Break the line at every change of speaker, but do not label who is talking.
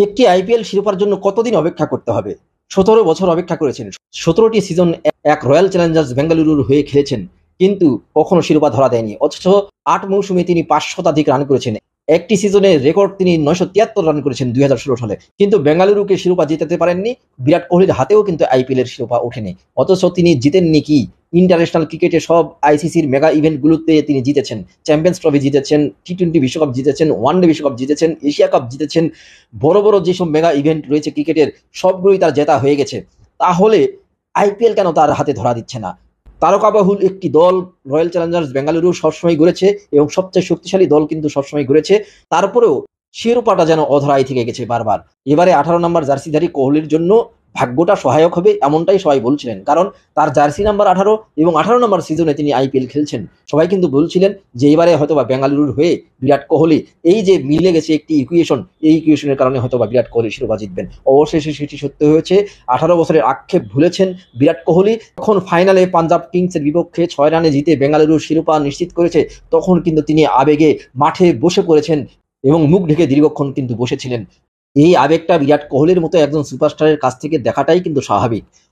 একটি আইপিএল শিরোপার জন্য কতদিন অপেক্ষা করতে হবে? ১৭ বছর অপেক্ষা করেছেন। ১৭টি সিজন এক রয়্যাল চ্যালেঞ্জার্স বেঙ্গালুরুর হয়ে খেলেছেন, কিন্তু কখনো শিরোপা ধরা দেয়নি। অথচ ৮ মৌসুমে তিনি ৫০০ শতাধিক রান করেছেন। একটি সিজনে রেকর্ড তিনি ৯৭৩ রান করেছেন ২০১৬ সালে। কিন্তু বেঙ্গালুরুকে শিরোপা জিতাতে পারেননি। বিরাট কোহলির হাতেও কিন্তু আইপিএল এর শিরোপা ওঠেনি। অথচ তিনি জিতেননি কি? ইন্টারন্যাশনাল ক্রিকেটে সব আইসিসির মেগা ইভেন্টগুলোতে তিনি জিতেছেন। চ্যাম্পিয়ন্স ট্রফি জিতেছেন, টি-টোয়েন্টি বিশ্বকাপ জিতেছেন, ওয়ানডে বিশ্বকাপ জিতেছেন, এশিয়া কাপ জিতেছেন। বড়, বড় যেসব মেগা ইভেন্ট রয়েছে ক্রিকেটের সবগুলোই তার জেতা হয়ে গেছে। তাহলে আইপিএল কেন তার হাতে ধরা দিচ্ছে না? তারকাবাহুল একটি দল রয়্যাল চ্যালেঞ্জার্স বেঙ্গালুরু সবসময় গড়েছে এবং সবচেয়ে শক্তিশালী দল কিন্তু সবসময় গড়েছে। তারপরেও শিরোপাটা যেন অধরাই থেকে গেছে বারবার। এবারে ১৮ নাম্বার জার্সিধারী কোহলির জন্য ভাগ্যটা সহায়ক হবে এমনটাই সবাই বলছিলেন। কারণ তার জার্সি নাম্বার ১৮ এবং ১৮ নাম্বার সিজনে তিনি আইপিএল খেলছেন। সবাই কিন্তু বলছিলেন যে এবারে হয়তোবা বেঙ্গালুরুর হয়ে বিরাট কোহলি, এই যে মিলে গেছে একটি ইকুয়েশন, এই ইকুয়েশনের কারণে হয়তোবা বিরাট কোহলি শিরোপা জিতবেন। অবশেষে সেটি সত্য হয়েছে। ১৮ বছরের আক্ষেপ ভুলেছেন বিরাট কোহলি। তখন ফাইনালে পাঞ্জাব কিংসের বিপক্ষে ৬ রানে জিতে বেঙ্গালুরুর শিরোপা নিশ্চিত করেছে। তখন কিন্তু তিনি আবেগে মাঠে বসে পড়েছেন এবং মুখ ঢেকে দীর্ঘক্ষণ কিন্তু বসেছিলেন। এই আবেগটা বিরাট কোহলির মতো একজন সুপারস্টারের কাছ থেকে দেখাটাই কিন্তু স্বাভাবিক।